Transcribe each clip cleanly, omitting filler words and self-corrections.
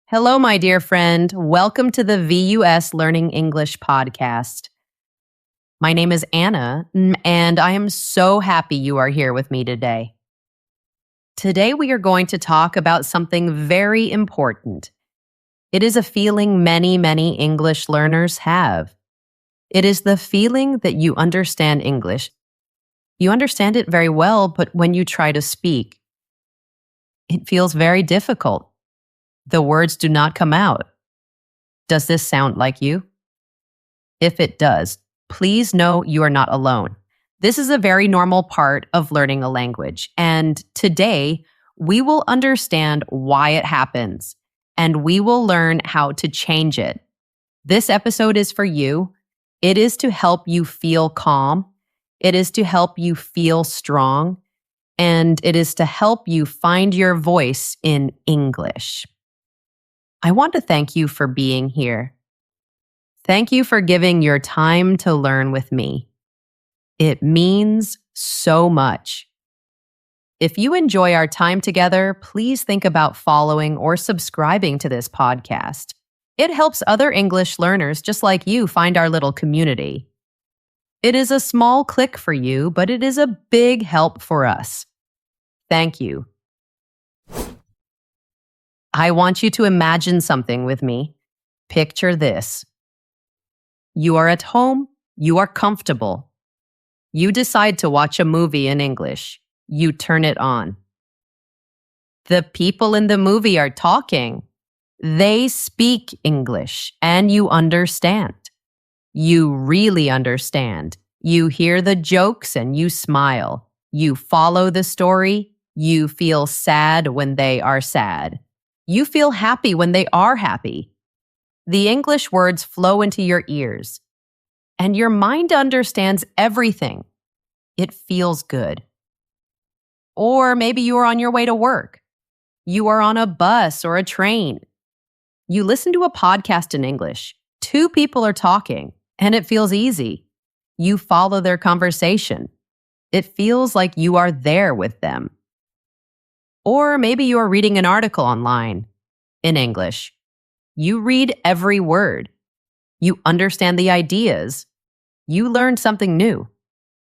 Hello, my dear friend. Welcome to the VUS Learning English podcast. My name is Anna, and I am so happy you are here with me today. Today, we are going to talk about something very important. It is a feeling many English learners have. It is the feeling that you understand English. You understand it very well, but when you try to speak, it feels very difficult. The words do not come out. Does this sound like you? If it does, please know you are not alone. This is a very normal part of learning a language, and today we will understand why it happens, and we will learn how to change it. This episode is for you. It is to help you feel calm. It is to help you feel strong, and it is to help you find your voice in English. I want to thank you for being here. Thank you for giving your time to learn with me. It means so much. If you enjoy our time together, please think about following or subscribing to this podcast. It helps other English learners just like you find our little community. It is a small click for you, but it is a big help for us. Thank you. I want you to imagine something with me. Picture this. You are at home. You are comfortable. You decide to watch a movie in English. You turn it on. The people in the movie are talking. They speak English, and you understand. You really understand. You hear the jokes and you smile. You follow the story. You feel sad when they are sad. You feel happy when they are happy. The English words flow into your ears, and your mind understands everything. It feels good. Or maybe you are on your way to work. You are on a bus or a train. You listen to a podcast in English. Two people are talking, and it feels easy. You follow their conversation. It feels like you are there with them. Or maybe you are reading an article online in English. You read every word. You understand the ideas. You learn something new.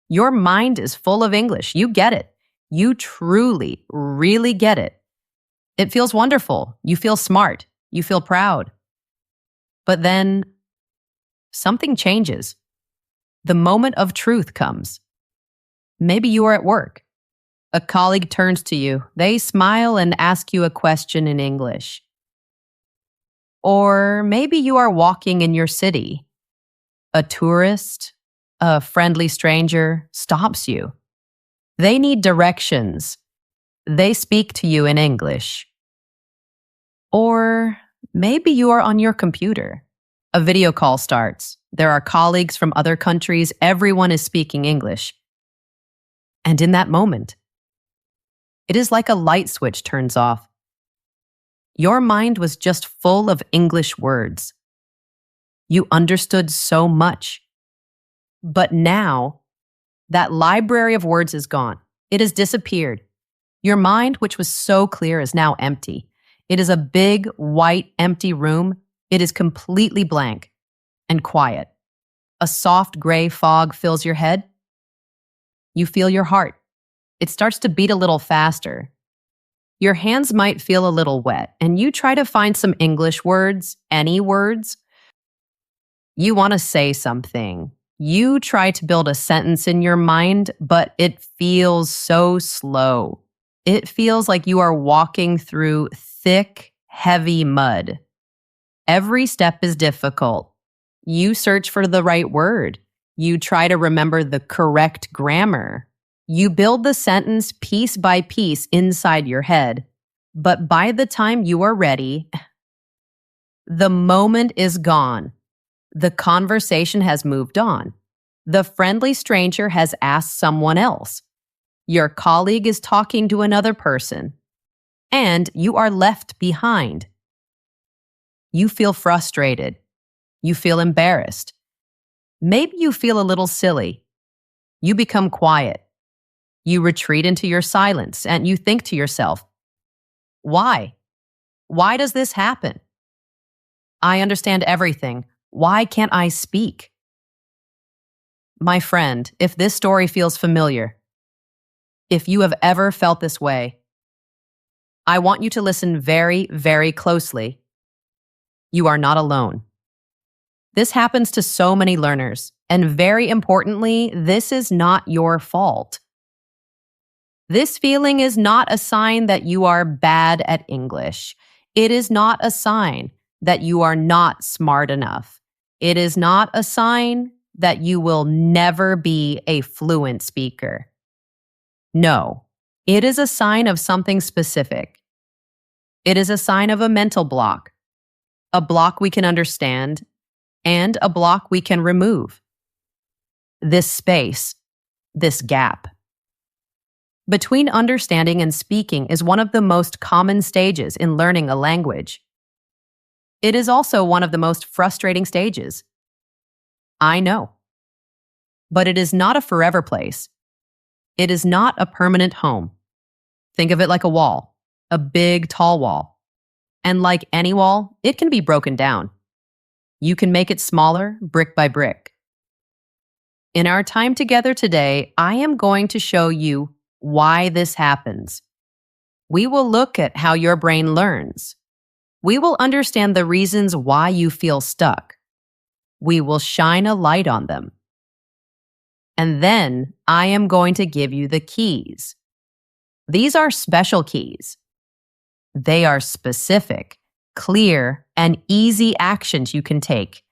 Your mind is full of English. You get it. You truly, really get it. It feels wonderful. You feel smart. You feel proud. But then something changes. The moment of truth comes. Maybe you are at work. A colleague turns to you. They smile and ask you a question in English. Or maybe you are walking in your city. A tourist, a friendly stranger stops you. They need directions. They speak to you in English. Or maybe you are on your computer. A video call starts. There are colleagues from other countries. Everyone is speaking English. And in that moment, it is like a light switch turns off. Your mind was just full of English words. You understood so much. But now, that library of words is gone. It has disappeared. Your mind, which was so clear, is now empty. It is a big, white, empty room. It is completely blank and quiet. A soft gray fog fills your head. You feel your heart. It starts to beat a little faster. Your hands might feel a little wet, and you try to find some English words, any words. You want to say something. You try to build a sentence in your mind, but it feels so slow. It feels like you are walking through thick, heavy mud. Every step is difficult. You search for the right word. You try to remember the correct grammar. You build the sentence piece by piece inside your head, but by the time you are ready, the moment is gone. The conversation has moved on. The friendly stranger has asked someone else. Your colleague is talking to another person, and you are left behind. You feel frustrated. You feel embarrassed. Maybe you feel a little silly. You become quiet. You retreat into your silence and you think to yourself, why? Why does this happen? I understand everything. Why can't I speak? My friend, if this story feels familiar, if you have ever felt this way, I want you to listen very, very closely. You are not alone. This happens to so many learners, and very importantly, this is not your fault. This feeling is not a sign that you are bad at English. It is not a sign that you are not smart enough. It is not a sign that you will never be a fluent speaker. No, it is a sign of something specific. It is a sign of a mental block, a block we can understand, and a block we can remove. This space, this gap between understanding and speaking is one of the most common stages in learning a language. It is also one of the most frustrating stages. I know. But it is not a forever place. It is not a permanent home. Think of it like a wall, a big, tall wall. And like any wall, it can be broken down. You can make it smaller, brick by brick. In our time together today, I am going to show you why this happens. We will look at how your brain learns. We will understand the reasons why you feel stuck. We will shine a light on them. And then I am going to give you the keys. These are special keys. They are specific, clear, and easy actions you can take.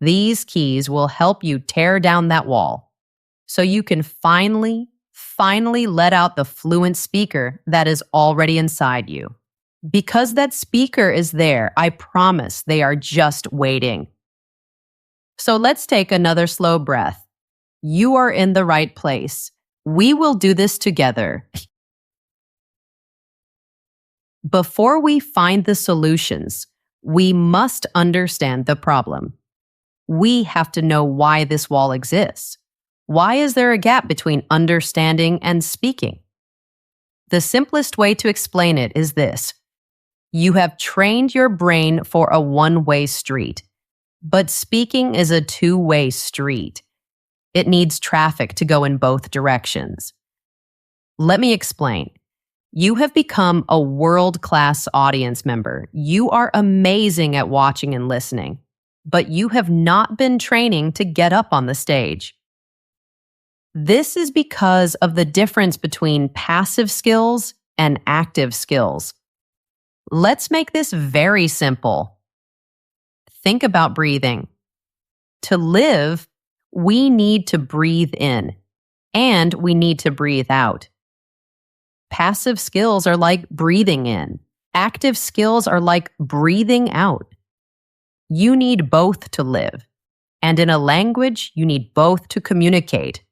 These keys will help you tear down that wall so you can finally let out the fluent speaker that is already inside you. Because that speaker is there, I promise they are just waiting. So let's take another slow breath. You are in the right place. We will do this together. Before we find the solutions, we must understand the problem. We have to know why this wall exists. Why is there a gap between understanding and speaking? The simplest way to explain it is this. You have trained your brain for a one-way street, but speaking is a two-way street. It needs traffic to go in both directions. Let me explain. You have become a world-class audience member. You are amazing at watching and listening, but you have not been training to get up on the stage. This is because of the difference between passive skills and active skills. Let's make this very simple. Think about breathing. To live, we need to breathe in, and we need to breathe out. Passive skills are like breathing in. Active skills are like breathing out. You need both to live, and in a language, you need both to communicate.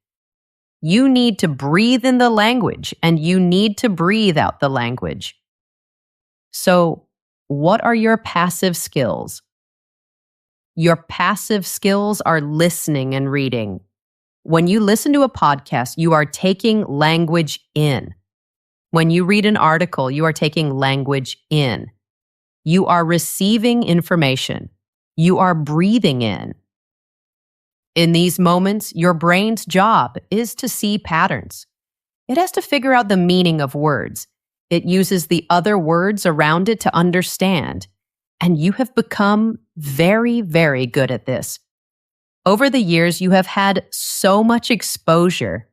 You need to breathe in the language, and you need to breathe out the language. So, what are your passive skills? Your passive skills are listening and reading. When you listen to a podcast, you are taking language in. When you read an article, you are taking language in. You are receiving information. You are breathing in. In these moments, your brain's job is to see patterns. It has to figure out the meaning of words. It uses the other words around it to understand. And you have become very, very good at this. Over the years, you have had so much exposure.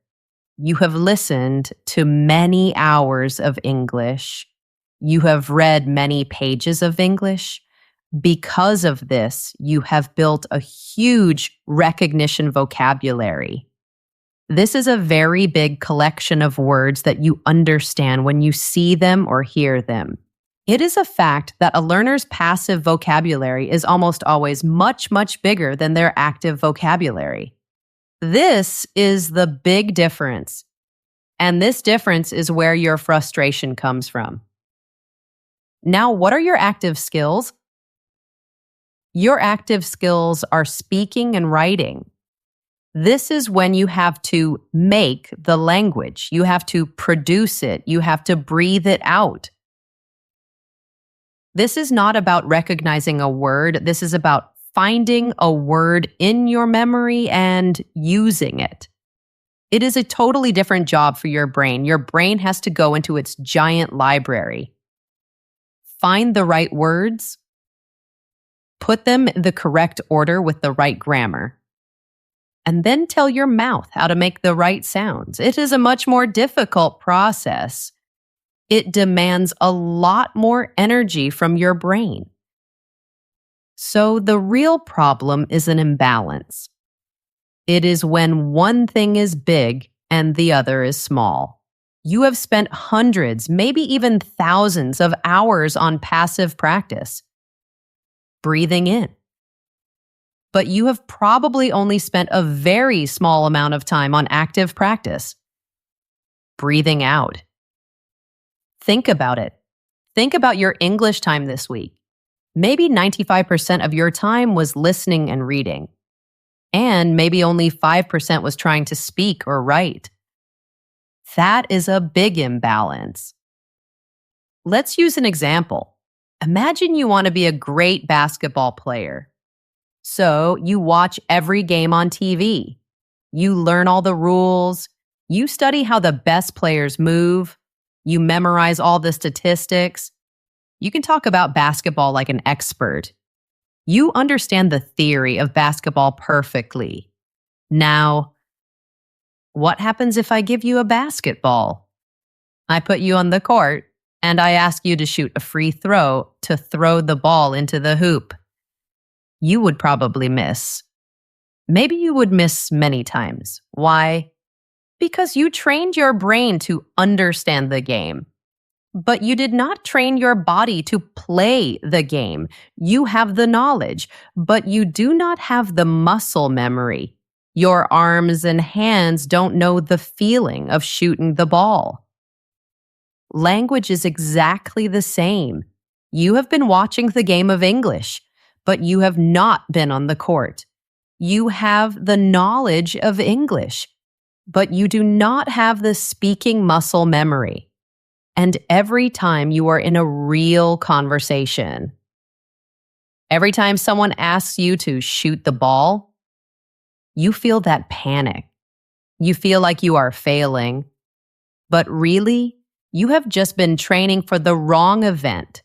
You have listened to many hours of English. You have read many pages of English. Because of this, you have built a huge recognition vocabulary. This is a very big collection of words that you understand when you see them or hear them. It is a fact that a learner's passive vocabulary is almost always much, much bigger than their active vocabulary. This is the big difference. And this difference is where your frustration comes from. Now, what are your active skills? Your active skills are speaking and writing. This is when you have to make the language. You have to produce it. You have to breathe it out. This is not about recognizing a word. This is about finding a word in your memory and using it. It is a totally different job for your brain. Your brain has to go into its giant library, find the right words, put them in the correct order with the right grammar, and then tell your mouth how to make the right sounds. It is a much more difficult process. It demands a lot more energy from your brain. So the real problem is an imbalance. It is when one thing is big and the other is small. You have spent hundreds, maybe even thousands of hours on passive practice, breathing in. But you have probably only spent a very small amount of time on active practice, breathing out. Think about it. Think about your English time this week. Maybe 95% of your time was listening and reading, and maybe only 5% was trying to speak or write. That is a big imbalance. Let's use an example. Imagine you want to be a great basketball player. So you watch every game on TV. You learn all the rules. You study how the best players move. You memorize all the statistics. You can talk about basketball like an expert. You understand the theory of basketball perfectly. Now, what happens if I give you a basketball? I put you on the court, and I ask you to shoot a free throw to throw the ball into the hoop. You would probably miss. Maybe you would miss many times. Why? Because you trained your brain to understand the game. But you did not train your body to play the game. You have the knowledge, but you do not have the muscle memory. Your arms and hands don't know the feeling of shooting the ball. Language is exactly the same. You have been watching the game of English, but you have not been on the court. You have the knowledge of English, but you do not have the speaking muscle memory. And every time you are in a real conversation, every time someone asks you to shoot the ball, you feel that panic. You feel like you are failing. But really, you have just been training for the wrong event.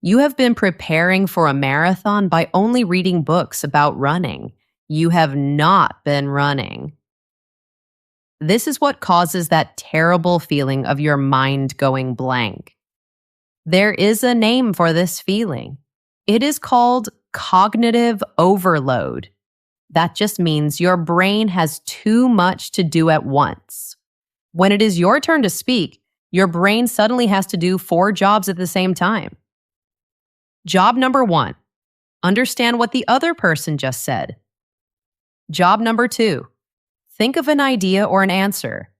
You have been preparing for a marathon by only reading books about running. You have not been running. This is what causes that terrible feeling of your mind going blank. There is a name for this feeling. It is called cognitive overload. That just means your brain has too much to do at once. When it is your turn to speak, your brain suddenly has to do 4 jobs at the same time. Job number 1, understand what the other person just said. Job number 2, think of an idea or an answer.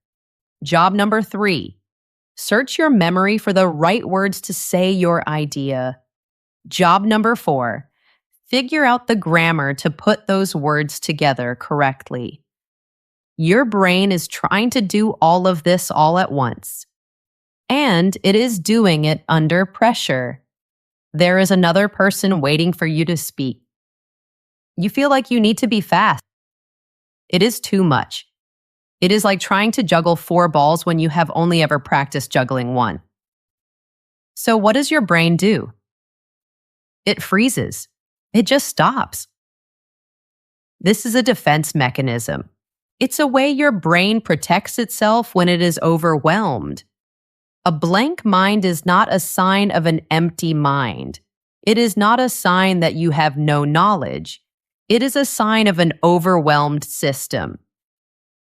Job number 3, search your memory for the right words to say your idea. Job number 4, figure out the grammar to put those words together correctly. Your brain is trying to do all of this all at once, and it is doing it under pressure. There is another person waiting for you to speak. You feel like you need to be fast. It is too much. It is like trying to juggle 4 balls when you have only ever practiced juggling 1. So what does your brain do? It freezes. It just stops. This is a defense mechanism. It's a way your brain protects itself when it is overwhelmed. A blank mind is not a sign of an empty mind. It is not a sign that you have no knowledge. It is a sign of an overwhelmed system.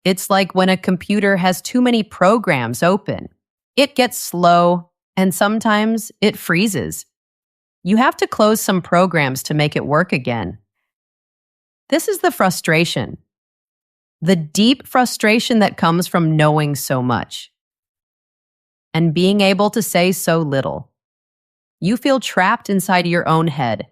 It's like when a computer has too many programs open. It gets slow, and sometimes it freezes. You have to close some programs to make it work again. This is the frustration. The deep frustration that comes from knowing so much and being able to say so little. You feel trapped inside your own head.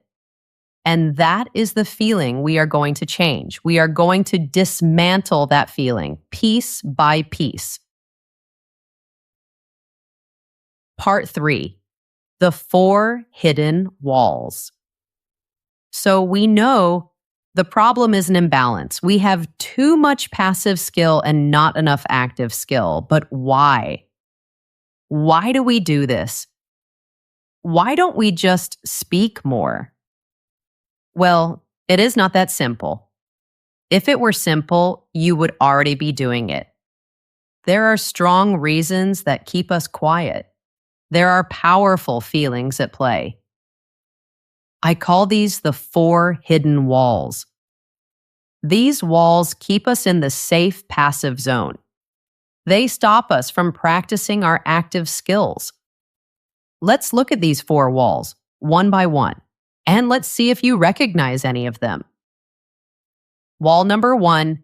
And that is the feeling we are going to change. We are going to dismantle that feeling, piece by piece. Part 3. The 4 hidden walls. So we know the problem is an imbalance. We have too much passive skill and not enough active skill. But why? Why do we do this? Why don't we just speak more? Well, it is not that simple. If it were simple, you would already be doing it. There are strong reasons that keep us quiet. There are powerful feelings at play. I call these the 4 hidden walls. These walls keep us in the safe passive zone. They stop us from practicing our active skills. Let's look at these 4 walls, one by one, and let's see if you recognize any of them. Wall number 1,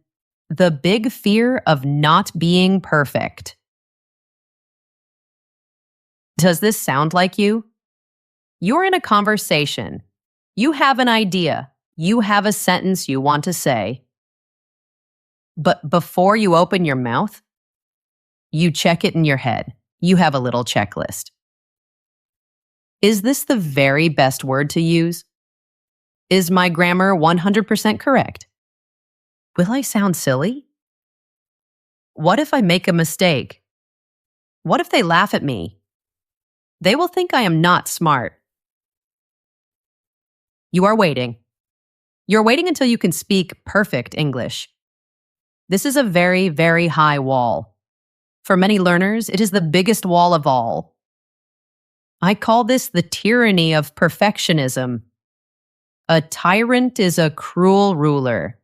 the big fear of not being perfect. Does this sound like you? You're in a conversation. You have an idea. You have a sentence you want to say. But before you open your mouth, you check it in your head. You have a little checklist. Is this the very best word to use? Is my grammar 100% correct? Will I sound silly? What if I make a mistake? What if they laugh at me? They will think I am not smart. You are waiting. You're waiting until you can speak perfect English. This is a very, very high wall. For many learners, it is the biggest wall of all. I call this the tyranny of perfectionism. A tyrant is a cruel ruler.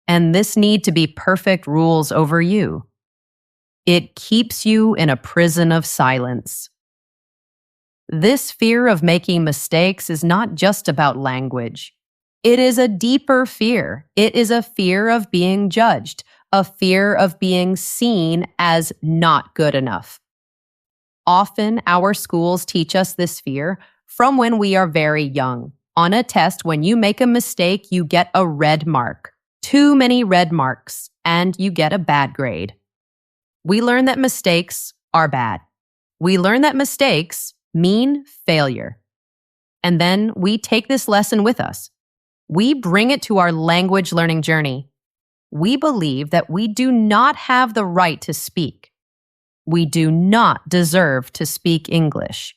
And this need to be perfect rules over you. It keeps you in a prison of silence. This fear of making mistakes is not just about language. It is a deeper fear. It is a fear of being judged, a fear of being seen as not good enough. Often, our schools teach us this fear from when we are very young. On a test, when you make a mistake, you get a red mark. Too many red marks, and you get a bad grade. We learn that mistakes are bad. We learn that mistakes mean failure. And then we take this lesson with us. We bring it to our language learning journey. We believe that we do not have the right to speak. We do not deserve to speak English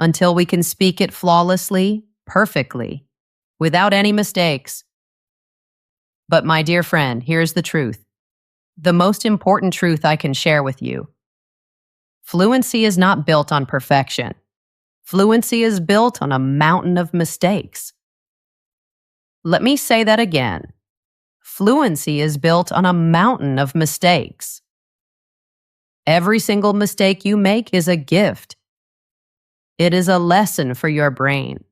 until we can speak it flawlessly, perfectly, without any mistakes. But my dear friend, here's the truth. The most important truth I can share with you. Fluency is not built on perfection. Fluency is built on a mountain of mistakes. Let me say that again. Fluency is built on a mountain of mistakes. Every single mistake you make is a gift. It is a lesson for your brain.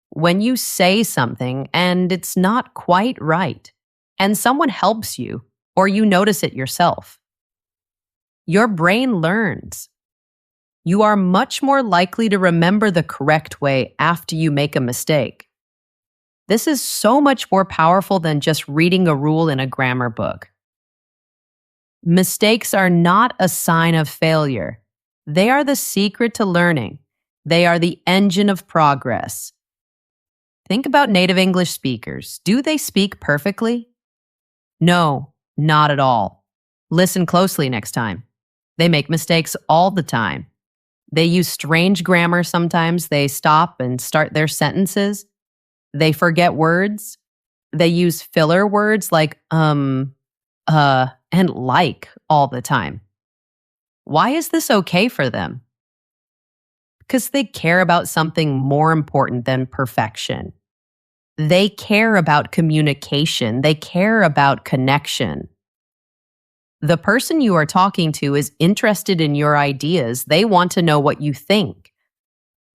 When you say something and it's not quite right, and someone helps you, or you notice it yourself, your brain learns. You are much more likely to remember the correct way after you make a mistake. This is so much more powerful than just reading a rule in a grammar book. Mistakes are not a sign of failure. They are the secret to learning. They are the engine of progress. Think about native English speakers. Do they speak perfectly? No, not at all. Listen closely next time. They make mistakes all the time. They use strange grammar sometimes. They stop and start their sentences. They forget words. They use filler words like and like all the time. Why is this okay for them? Because they care about something more important than perfection. They care about communication. They care about connection. The person you are talking to is interested in your ideas. They want to know what you think.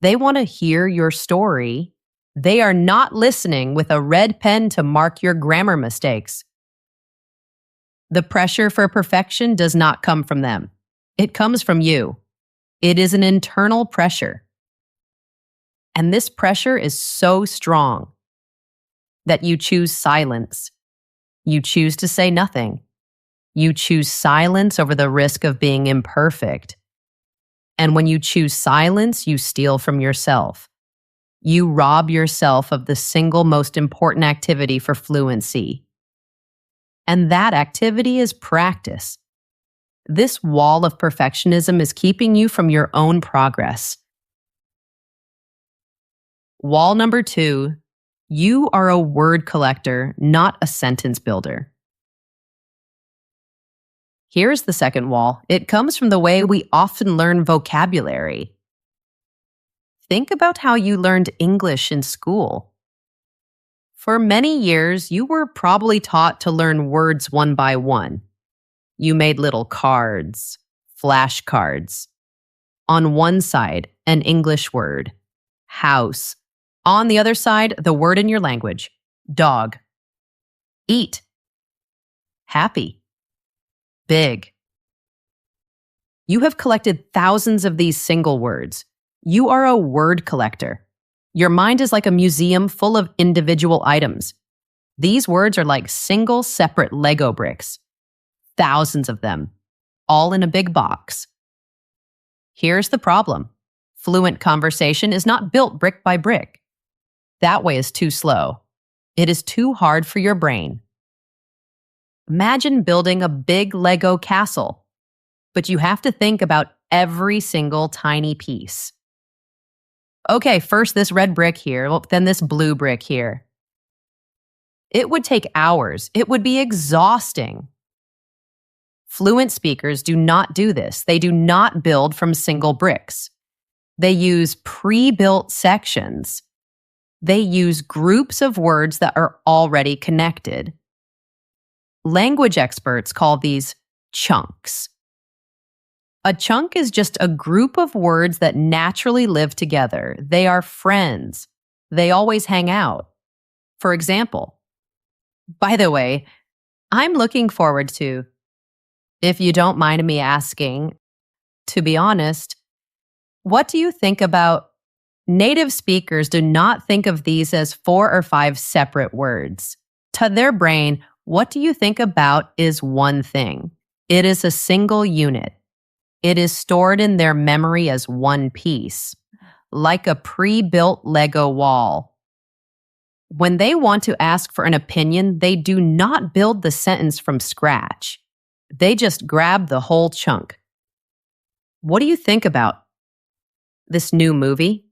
They want to hear your story. They are not listening with a red pen to mark your grammar mistakes. The pressure for perfection does not come from them. It comes from you. It is an internal pressure. And this pressure is so strong that you choose silence. You choose to say nothing. You choose silence over the risk of being imperfect. And when you choose silence, you steal from yourself. You rob yourself of the single most important activity for fluency. And that activity is practice. This wall of perfectionism is keeping you from your own progress. Wall number 2, you are a word collector, not a sentence builder. Here's the second wall. It comes from the way we often learn vocabulary. Think about how you learned English in school. For many years, you were probably taught to learn words one by one. You made little cards, flashcards. On one side, an English word, house. On the other side, the word in your language, dog. Eat. Happy. Big. You have collected thousands of these single words. You are a word collector. Your mind is like a museum full of individual items. These words are like single separate Lego bricks. Thousands of them, all in a big box. Here's the problem. Fluent conversation is not built brick by brick. That way is too slow. It is too hard for your brain. Imagine building a big Lego castle, but you have to think about every single tiny piece. Okay, first this red brick here, then this blue brick here. It would take hours. It would be exhausting. Fluent speakers do not do this. They do not build from single bricks. They use pre-built sections. They use groups of words that are already connected. Language experts call these chunks. A chunk is just a group of words that naturally live together. They are friends. They always hang out. For example, by the way, I'm looking forward to, if you don't mind me asking, to be honest, what do you think about native speakers do not think of these as 4 or 5 separate words. To their brain, what do you think about is one thing. It is a single unit. It is stored in their memory as one piece, like a pre-built Lego wall. When they want to ask for an opinion, they do not build the sentence from scratch. They just grab the whole chunk. What do you think about this new movie?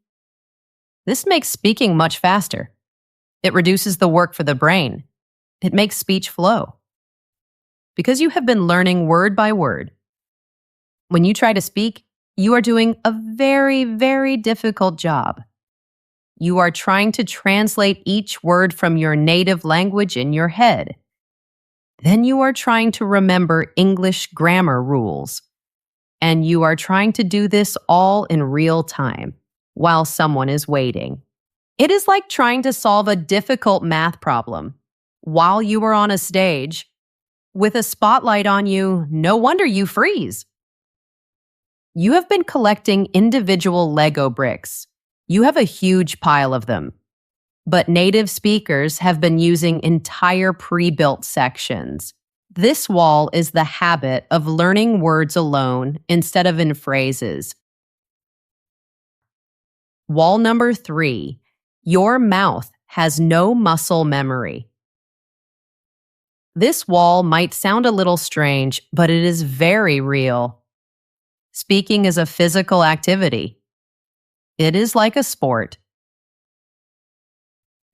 This makes speaking much faster. It reduces the work for the brain. It makes speech flow. Because you have been learning word by word. When you try to speak, you are doing a very, very difficult job. You are trying to translate each word from your native language in your head. Then you are trying to remember English grammar rules. And you are trying to do this all in real time while someone is waiting. It is like trying to solve a difficult math problem while you are on a stage with a spotlight on you. No wonder you freeze. You have been collecting individual Lego bricks. You have a huge pile of them. But native speakers have been using entire pre-built sections. This wall is the habit of learning words alone instead of in phrases. Wall number 3, your mouth has no muscle memory. This wall might sound a little strange, but it is very real. Speaking is a physical activity. It is like a sport.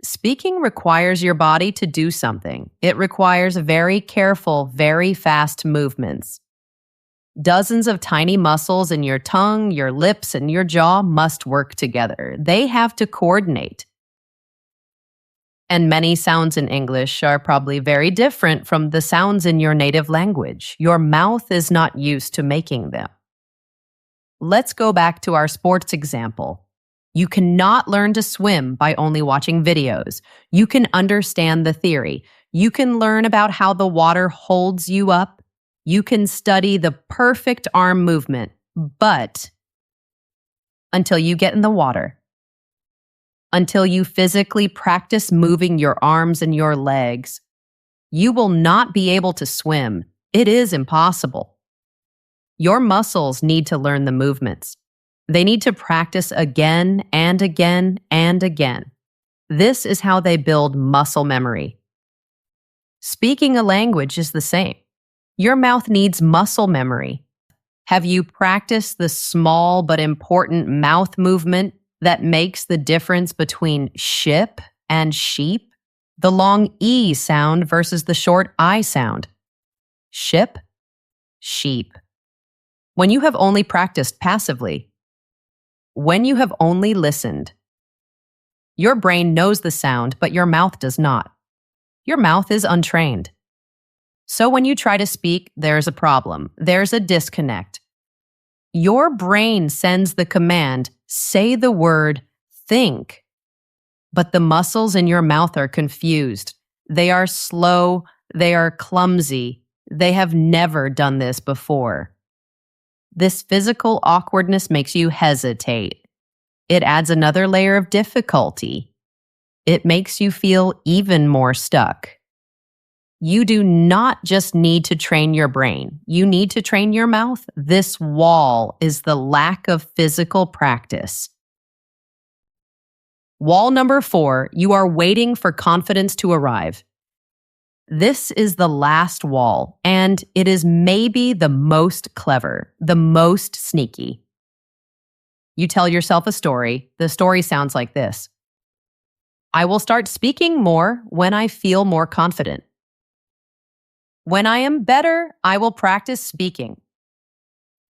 Speaking requires your body to do something. It requires very careful, very fast movements. Dozens of tiny muscles in your tongue, your lips, and your jaw must work together. They have to coordinate. And many sounds in English are probably very different from the sounds in your native language. Your mouth is not used to making them. Let's go back to our sports example. You cannot learn to swim by only watching videos. You can understand the theory. You can learn about how the water holds you up. You can study the perfect arm movement, but until you get in the water, until you physically practice moving your arms and your legs, you will not be able to swim. It is impossible. Your muscles need to learn the movements. They need to practice again and again and again. This is how they build muscle memory. Speaking a language is the same. Your mouth needs muscle memory. Have you practiced the small but important mouth movement that makes the difference between ship and sheep? The long E sound versus the short I sound. Ship, sheep. When you have only practiced passively. When you have only listened. Your brain knows the sound, but your mouth does not. Your mouth is untrained. So when you try to speak, there's a problem. There's a disconnect. Your brain sends the command, say the word, think. But the muscles in your mouth are confused. They are slow. They are clumsy. They have never done this before. This physical awkwardness makes you hesitate. It adds another layer of difficulty. It makes you feel even more stuck. You do not just need to train your brain. You need to train your mouth. This wall is the lack of physical practice. Wall number 4, you are waiting for confidence to arrive. This is the last wall, and it is maybe the most clever, the most sneaky. You tell yourself a story. The story sounds like this. I will start speaking more when I feel more confident. When I am better, I will practice speaking.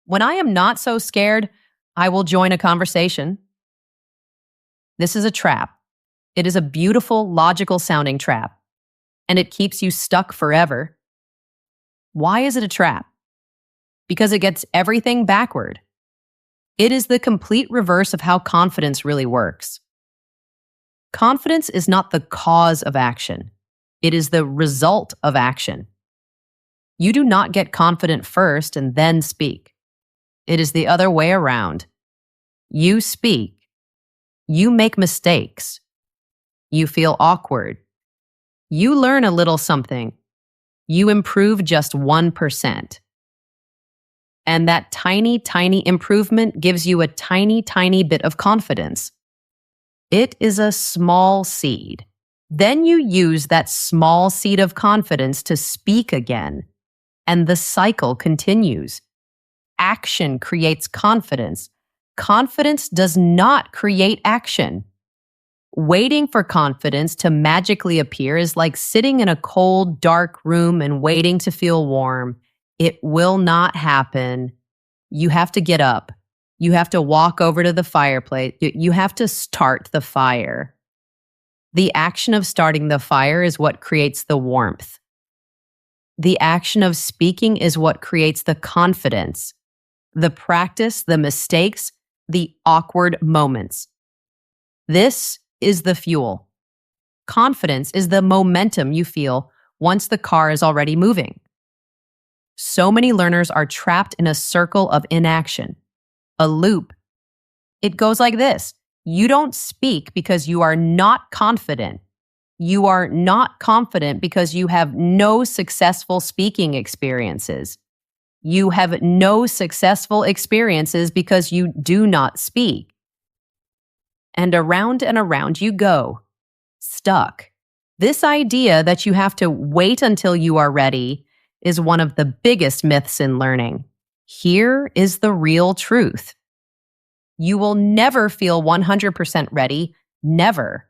When I am not so scared, I will join a conversation. This is a trap. It is a beautiful, logical sounding trap, and it keeps you stuck forever. Why is it a trap? Because it gets everything backward. It is the complete reverse of how confidence really works. Confidence is not the cause of action. It is the result of action. You do not get confident first and then speak. It is the other way around. You speak. You make mistakes. You feel awkward. You learn a little something. You improve just 1%. And that tiny, tiny improvement gives you a tiny, tiny bit of confidence. It is a small seed. Then you use that small seed of confidence to speak again. And the cycle continues. Action creates confidence. Confidence does not create action. Waiting for confidence to magically appear is like sitting in a cold, dark room and waiting to feel warm. It will not happen. You have to get up. You have to walk over to the fireplace. You have to start the fire. The action of starting the fire is what creates the warmth. The action of speaking is what creates the confidence, the practice, the mistakes, the awkward moments. This is the fuel. Confidence is the momentum you feel once the car is already moving. So many learners are trapped in a circle of inaction, a loop. It goes like this. You don't speak because you are not confident. You are not confident because you have no successful speaking experiences. You have no successful experiences because you do not speak. And around you go, stuck. This idea that you have to wait until you are ready is one of the biggest myths in learning. Here is the real truth. You will never feel 100% ready, never.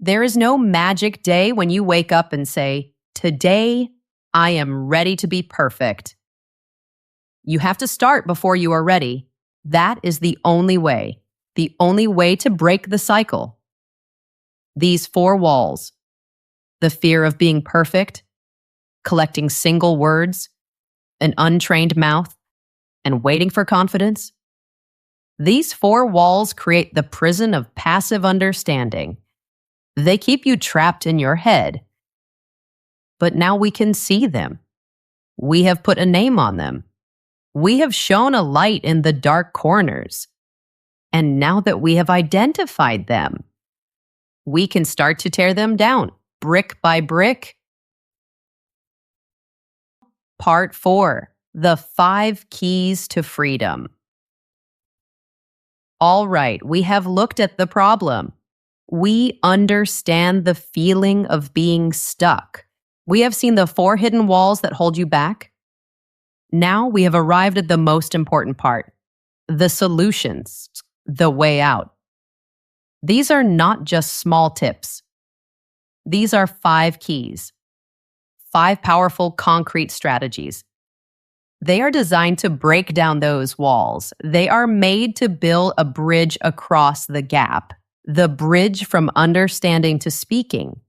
There is no magic day when you wake up and say, today I am ready to be perfect. You have to start before you are ready. That is the only way to break the cycle. These 4 walls, the fear of being perfect, collecting single words, an untrained mouth, and waiting for confidence. These 4 walls create the prison of passive understanding. They keep you trapped in your head. But now we can see them. We have put a name on them. We have shown a light in the dark corners. And now that we have identified them, we can start to tear them down, brick by brick. Part 4. The 5 keys to freedom. All right, we have looked at the problem. We understand the feeling of being stuck. We have seen the 4 hidden walls that hold you back. Now we have arrived at the most important part, the solutions, the way out. These are not just small tips. These are 5 keys, 5 powerful concrete strategies. They are designed to break down those walls. They are made to build a bridge across the gap, the bridge from understanding to speaking.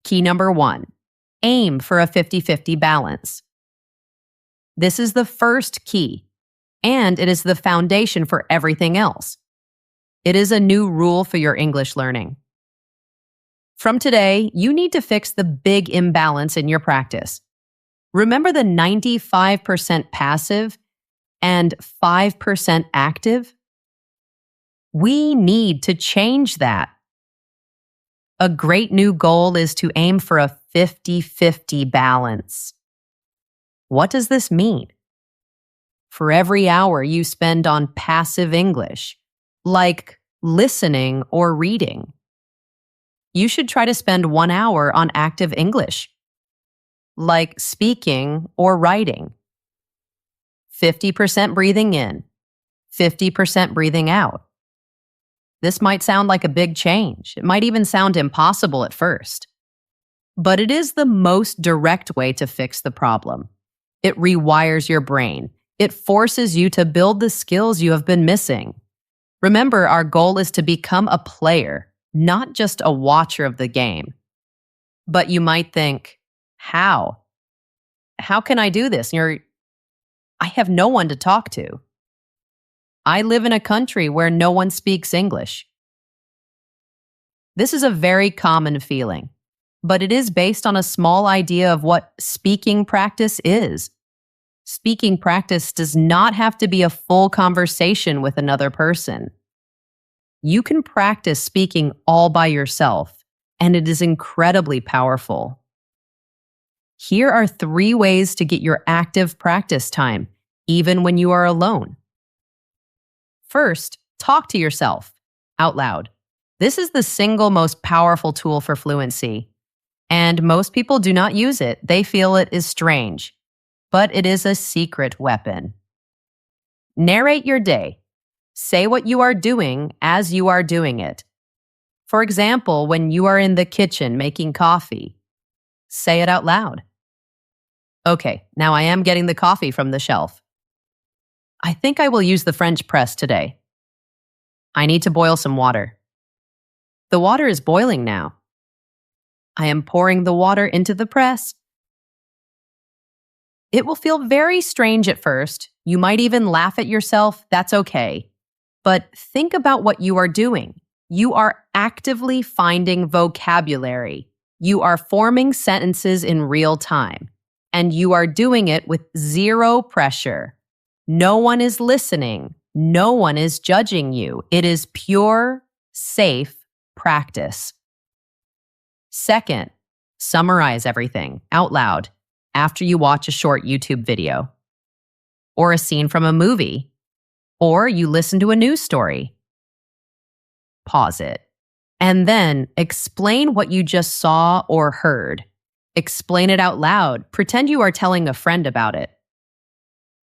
Key number 1, aim for a 50-50 balance. This is the first key, and it is the foundation for everything else. It is a new rule for your English learning. From today, you need to fix the big imbalance in your practice. Remember the 95% passive and 5% active? We need to change that. A great new goal is to aim for a 50-50 balance. What does this mean? For every hour you spend on passive English, like listening or reading, you should try to spend 1 hour on active English, like speaking or writing. 50% breathing in, 50% breathing out. This might sound like a big change. It might even sound impossible at first. But it is the most direct way to fix the problem. It rewires your brain. It forces you to build the skills you have been missing. Remember, our goal is to become a player, not just a watcher of the game. But you might think, how? How can I do this? I have no one to talk to. I live in a country where no one speaks English. This is a very common feeling, but it is based on a small idea of what speaking practice is. Speaking practice does not have to be a full conversation with another person. You can practice speaking all by yourself, and it is incredibly powerful. Here are 3 ways to get your active practice time, even when you are alone. First, talk to yourself out loud. This is the single most powerful tool for fluency, and most people do not use it. They feel it is strange, but it is a secret weapon. Narrate your day. Say what you are doing as you are doing it. For example, when you are in the kitchen making coffee, say it out loud. Okay, now I am getting the coffee from the shelf. I think I will use the French press today. I need to boil some water. The water is boiling now. I am pouring the water into the press. It will feel very strange at first. You might even laugh at yourself. That's okay. But think about what you are doing. You are actively finding vocabulary. You are forming sentences in real time. And you are doing it with 0 pressure. No one is listening. No one is judging you. It is pure, safe practice. Second, summarize everything out loud after you watch a short YouTube video, or a scene from a movie, or you listen to a news story. Pause it, and then explain what you just saw or heard. Explain it out loud. Pretend you are telling a friend about it.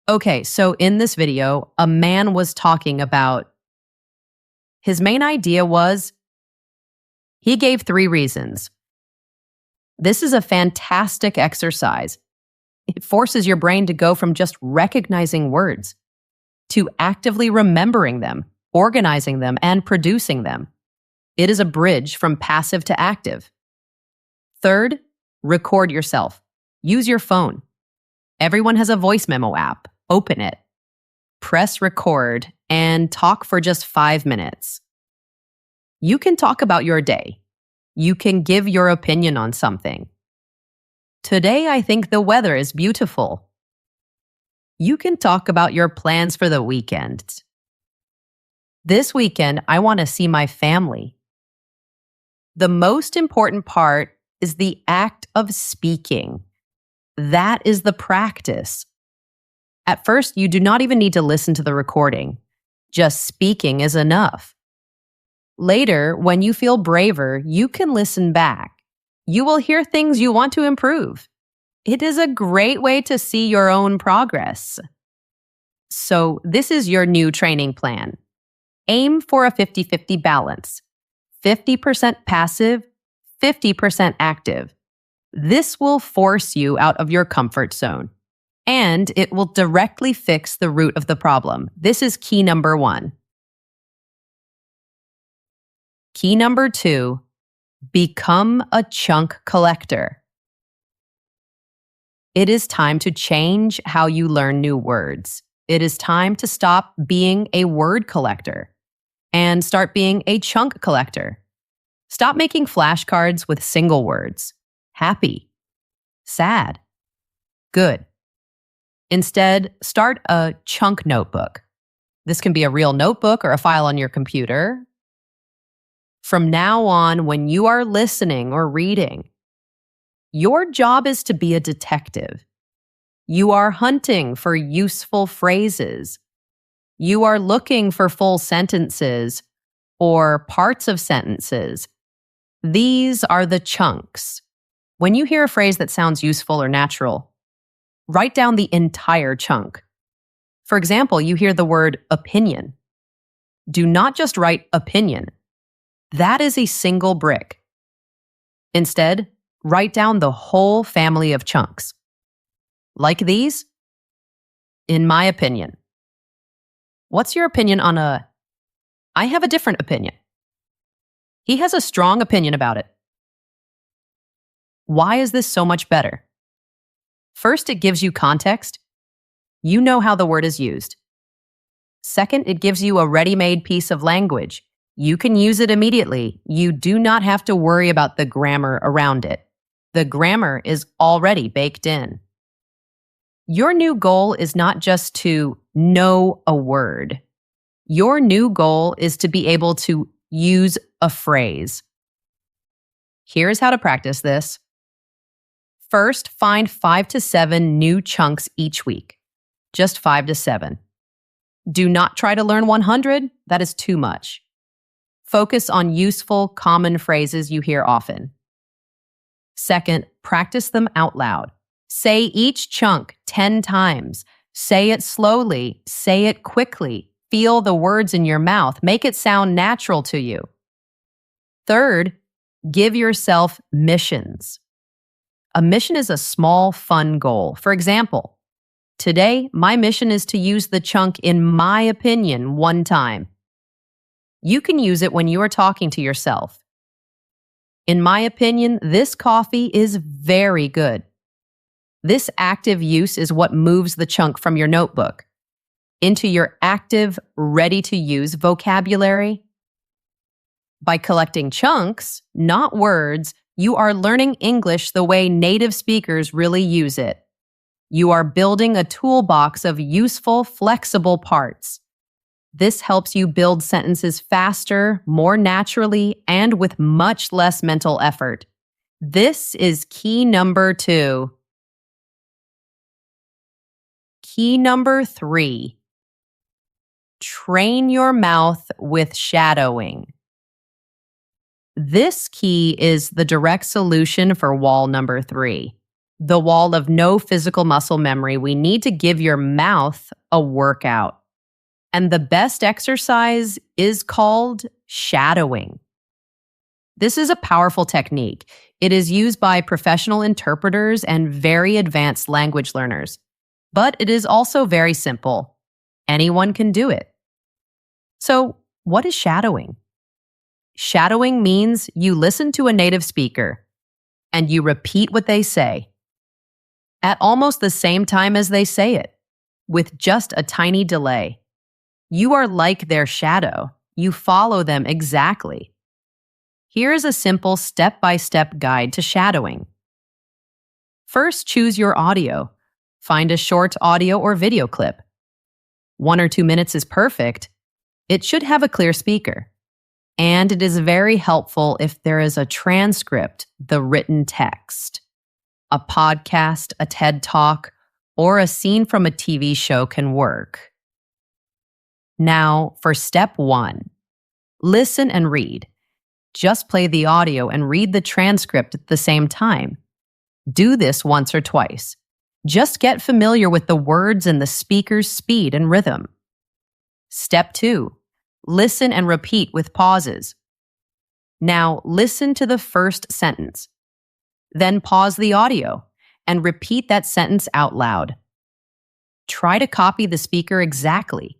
Okay, so in this video, a man was talking about his main idea was he gave 3 reasons. This is a fantastic exercise. It forces your brain to go from just recognizing words to actively remembering them, organizing them, and producing them. It is a bridge from passive to active. Third, record yourself. Use your phone. Everyone has a voice memo app. Open it. Press record and talk for just 5 minutes. You can talk about your day. You can give your opinion on something. Today, I think the weather is beautiful. You can talk about your plans for the weekend. This weekend, I want to see my family. The most important part is the act of speaking. That is the practice. At first, you do not even need to listen to the recording. Just speaking is enough. Later, when you feel braver, you can listen back. You will hear things you want to improve. It is a great way to see your own progress. So, this is your new training plan. Aim for a 50-50 balance. 50% passive, 50% active. This will force you out of your comfort zone. And it will directly fix the root of the problem. This is key number 1. Key number 2, become a chunk collector. It is time to change how you learn new words. It is time to stop being a word collector and start being a chunk collector. Stop making flashcards with single words. Happy, sad, good. Instead, start a chunk notebook. This can be a real notebook or a file on your computer. From now on, when you are listening or reading, your job is to be a detective. You are hunting for useful phrases. You are looking for full sentences or parts of sentences. These are the chunks. When you hear a phrase that sounds useful or natural, write down the entire chunk. For example, you hear the word opinion. Do not just write opinion. That is a single brick. Instead, write down the whole family of chunks. Like these? In my opinion. What's your opinion on I have a different opinion. He has a strong opinion about it. Why is this so much better? First, it gives you context. You know how the word is used. Second, it gives you a ready-made piece of language. You can use it immediately. You do not have to worry about the grammar around it. The grammar is already baked in. Your new goal is not just to know a word. Your new goal is to be able to use a phrase. Here's how to practice this. First, find 5 to 7 new chunks each week. Just 5 to 7. Do not try to learn 100. That is too much. Focus on useful, common phrases you hear often. Second, practice them out loud. Say each chunk 10 times. Say it slowly. Say it quickly. Feel the words in your mouth. Make it sound natural to you. Third, give yourself missions. A mission is a small, fun goal. For example, today, my mission is to use the chunk in my opinion 1 time. You can use it when you are talking to yourself. In my opinion, this coffee is very good. This active use is what moves the chunk from your notebook into your active, ready-to-use vocabulary. By collecting chunks, not words, you are learning English the way native speakers really use it. You are building a toolbox of useful, flexible parts. This helps you build sentences faster, more naturally, and with much less mental effort. This is key number 2. Key number 3. Train your mouth with shadowing. This key is the direct solution for wall number 3. The wall of no physical muscle memory. We need to give your mouth a workout. And the best exercise is called shadowing. This is a powerful technique. It is used by professional interpreters and very advanced language learners. But it is also very simple. Anyone can do it. So, what is shadowing? Shadowing means you listen to a native speaker and you repeat what they say at almost the same time as they say it, with just a tiny delay. You are like their shadow. You follow them exactly. Here is a simple step-by-step guide to shadowing. First, choose your audio. Find a short audio or video clip. 1 or 2 minutes is perfect. It should have a clear speaker. And it is very helpful if there is a transcript, the written text. a podcast, a TED Talk, or a scene from a TV show can work. Now, for step 1, listen and read. Just play the audio and read the transcript at the same time. Do this once or twice. Just get familiar with the words and the speaker's speed and rhythm. Step 2, listen and repeat with pauses. Now, listen to the first sentence. Then pause the audio and repeat that sentence out loud. Try to copy the speaker exactly.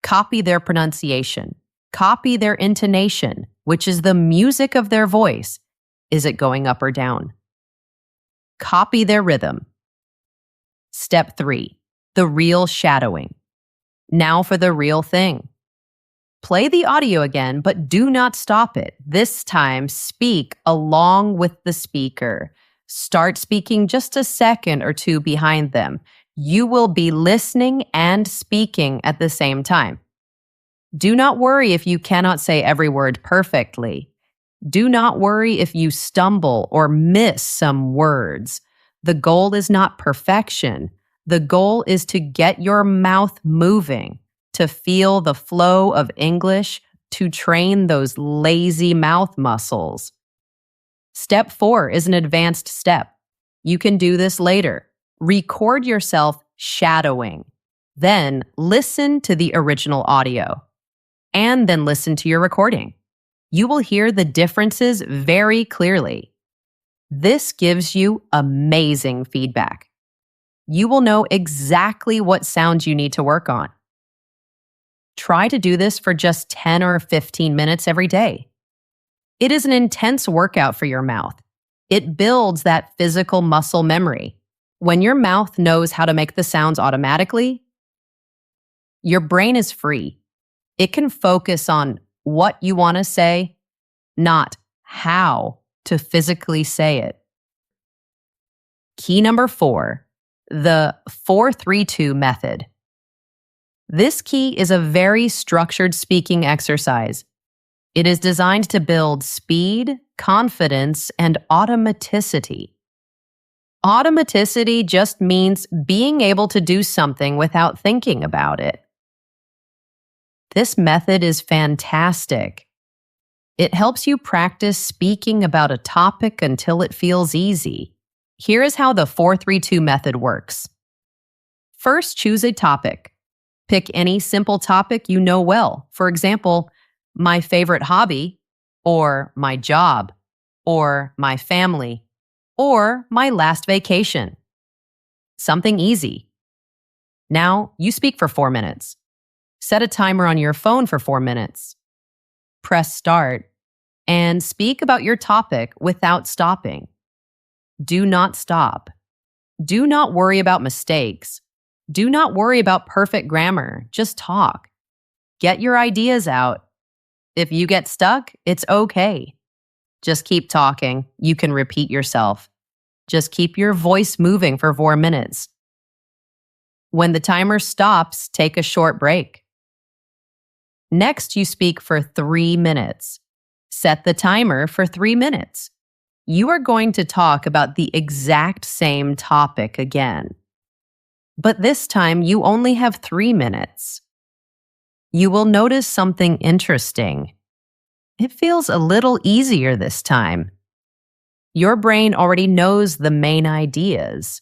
Copy their pronunciation. Copy their intonation, which is the music of their voice. Is it going up or down? Copy their rhythm. Step 3, the real shadowing. Now for the real thing. Play the audio again, but do not stop it. This time, speak along with the speaker. Start speaking just a second or two behind them. You will be listening and speaking at the same time. Do not worry if you cannot say every word perfectly. Do not worry if you stumble or miss some words. The goal is not perfection. The goal is to get your mouth moving, to feel the flow of English, to train those lazy mouth muscles. Step 4 is an advanced step. You can do this later. Record yourself shadowing. Then listen to the original audio. And then listen to your recording. You will hear the differences very clearly. This gives you amazing feedback. You will know exactly what sounds you need to work on. Try to do this for just 10 or 15 minutes every day. It is an intense workout for your mouth. It builds that physical muscle memory. When your mouth knows how to make the sounds automatically, your brain is free. It can focus on what you want to say, not how to physically say it. Key number 4, the 4-3-2 method. This key is a very structured speaking exercise. It is designed to build speed, confidence, and automaticity. Automaticity just means being able to do something without thinking about it. This method is fantastic. It helps you practice speaking about a topic until it feels easy. Here is how the 4-3-2 method works. First, choose a topic. Pick any simple topic you know well. For example, my favorite hobby, or my job, or my family, or my last vacation. Something easy. Now, you speak for 4 minutes. Set a timer on your phone for 4 minutes. Press start and speak about your topic without stopping. Do not stop. Do not worry about mistakes. Do not worry about perfect grammar. Just talk. Get your ideas out. If you get stuck, it's okay. Just keep talking. You can repeat yourself. Just keep your voice moving for 4 minutes. When the timer stops, take a short break. Next, you speak for 3 minutes. Set the timer for 3 minutes. You are going to talk about the exact same topic again. But this time, you only have 3 minutes. You will notice something interesting. It feels a little easier this time. Your brain already knows the main ideas.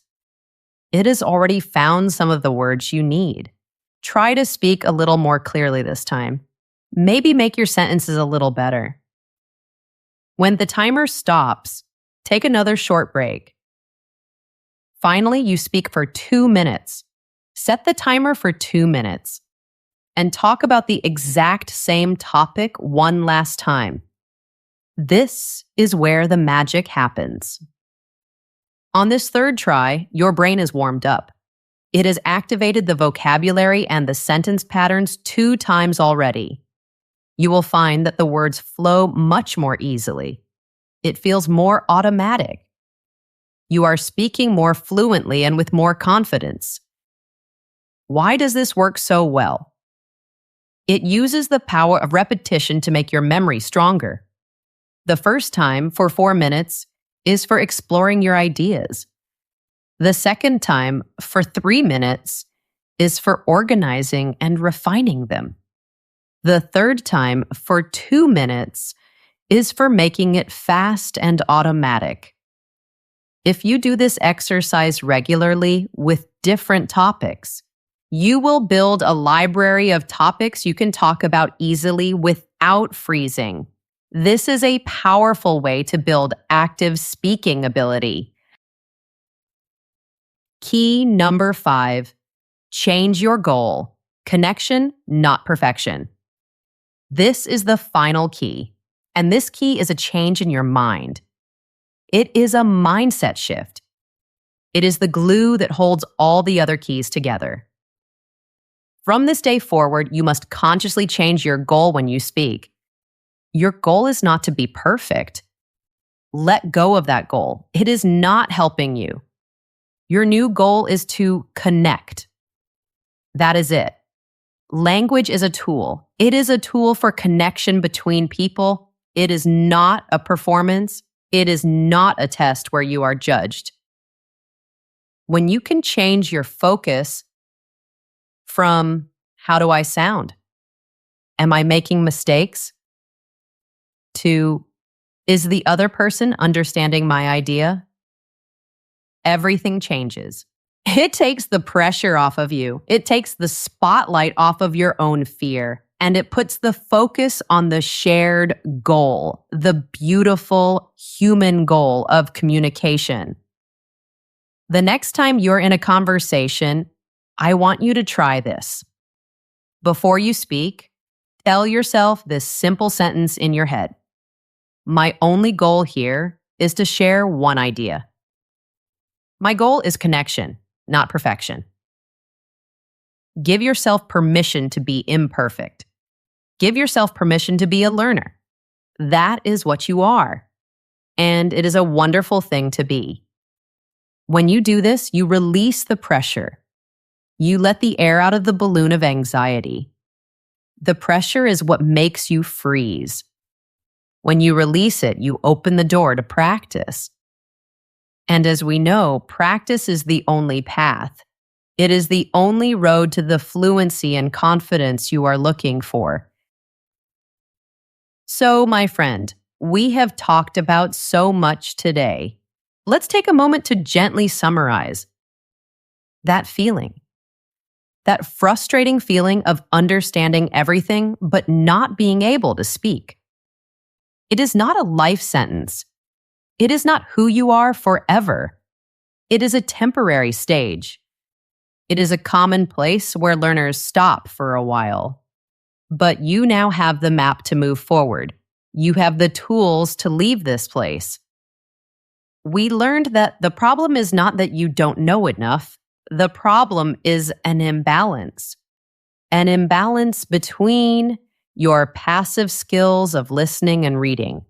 It has already found some of the words you need. Try to speak a little more clearly this time. Maybe make your sentences a little better. When the timer stops, take another short break. Finally, you speak for 2 minutes. Set the timer for 2 minutes and talk about the exact same topic one last time. This is where the magic happens. On this third try, your brain is warmed up. It has activated the vocabulary and the sentence patterns 2 times already. You will find that the words flow much more easily. It feels more automatic. You are speaking more fluently and with more confidence. Why does this work so well? It uses the power of repetition to make your memory stronger. The first time, for 4 minutes, is for exploring your ideas. The second time, for 3 minutes, is for organizing and refining them. The third time, for 2 minutes, is for making it fast and automatic. If you do this exercise regularly with different topics, you will build a library of topics you can talk about easily without freezing. This is a powerful way to build active speaking ability. Key number 5, change your goal. Connection, not perfection. This is the final key, and this key is a change in your mind. It is a mindset shift. It is the glue that holds all the other keys together. From this day forward, you must consciously change your goal when you speak. Your goal is not to be perfect. Let go of that goal. It is not helping you. Your new goal is to connect. That is it. Language is a tool. It is a tool for connection between people. It is not a performance. It is not a test where you are judged. When you can change your focus from, how do I sound? Am I making mistakes? To, is the other person understanding my idea? Everything changes. It takes the pressure off of you. It takes the spotlight off of your own fear, and it puts the focus on the shared goal, the beautiful human goal of communication. The next time you're in a conversation, I want you to try this. Before you speak, tell yourself this simple sentence in your head. My only goal here is to share one idea. My goal is connection, not perfection. Give yourself permission to be imperfect. Give yourself permission to be a learner. That is what you are. And it is a wonderful thing to be. When you do this, you release the pressure. You let the air out of the balloon of anxiety. The pressure is what makes you freeze. When you release it, you open the door to practice. And as we know, practice is the only path. It is the only road to the fluency and confidence you are looking for. So, my friend, we have talked about so much today. Let's take a moment to gently summarize that feeling. That frustrating feeling of understanding everything but not being able to speak. It is not a life sentence. It is not who you are forever. It is a temporary stage. It is a common place where learners stop for a while. But you now have the map to move forward. You have the tools to leave this place. We learned that the problem is not that you don't know enough. The problem is an imbalance. An imbalance between your passive skills of listening and reading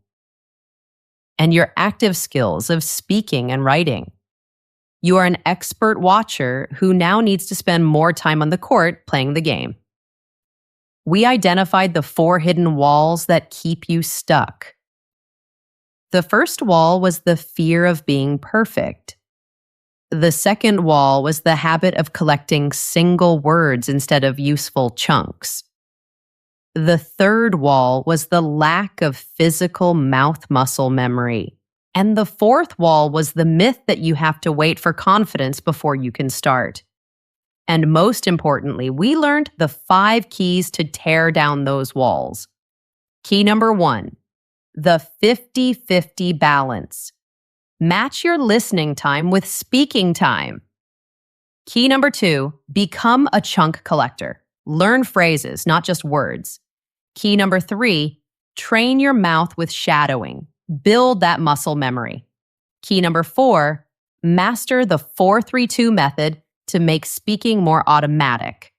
and your active skills of speaking and writing. You are an expert watcher who now needs to spend more time on the court playing the game. We identified the 4 hidden walls that keep you stuck. The first wall was the fear of being perfect. The second wall was the habit of collecting single words instead of useful chunks. The third wall was the lack of physical mouth muscle memory. And the fourth wall was the myth that you have to wait for confidence before you can start. And most importantly, we learned the 5 keys to tear down those walls. Key number 1, the 50-50 balance. Match your listening time with speaking time. Key number 2, become a chunk collector. Learn phrases, not just words. Key number 3, train your mouth with shadowing. Build that muscle memory. Key number 4, master the 4-3-2 method to make speaking more automatic.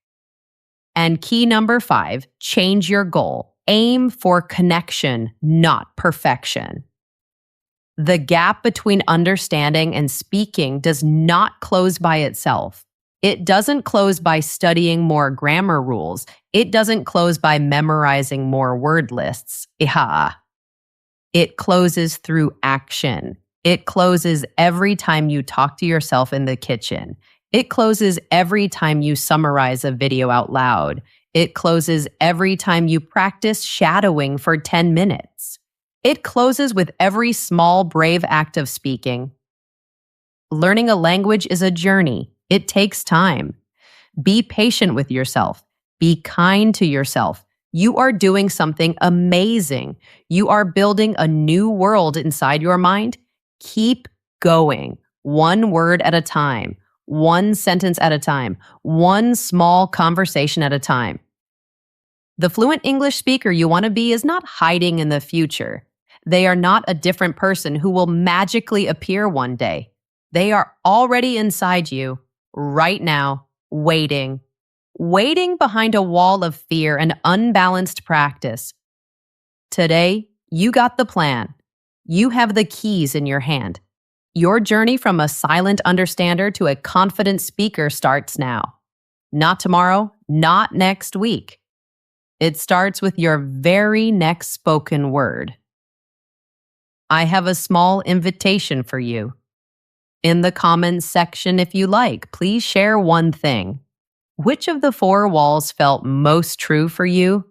And key number 5, change your goal. Aim for connection, not perfection. The gap between understanding and speaking does not close by itself. It doesn't close by studying more grammar rules. It doesn't close by memorizing more word lists. It closes through action. It closes every time you talk to yourself in the kitchen. It closes every time you summarize a video out loud. It closes every time you practice shadowing for 10 minutes. It closes with every small, brave act of speaking. Learning a language is a journey. It takes time. Be patient with yourself. Be kind to yourself. You are doing something amazing. You are building a new world inside your mind. Keep going, one word at a time, one sentence at a time, one small conversation at a time. The fluent English speaker you want to be is not hiding in the future. They are not a different person who will magically appear one day. They are already inside you, right now, waiting behind a wall of fear and unbalanced practice. Today, you got the plan. You have the keys in your hand. Your journey from a silent understander to a confident speaker starts now. Not tomorrow, not next week. It starts with your very next spoken word. I have a small invitation for you. In the comments section, if you like, please share one thing. Which of the 4 walls felt most true for you?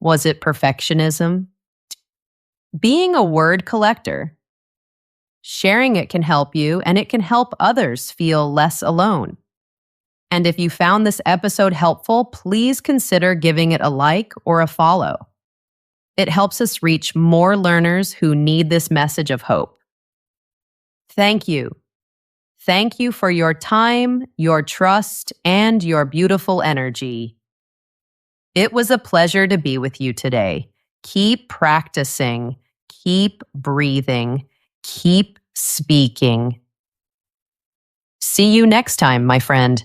Was it perfectionism? Being a word collector. Sharing it can help you, and it can help others feel less alone. And if you found this episode helpful, please consider giving it a like or a follow. It helps us reach more learners who need this message of hope. Thank you. Thank you for your time, your trust, and your beautiful energy. It was a pleasure to be with you today. Keep practicing, keep breathing, keep speaking. See you next time, my friend.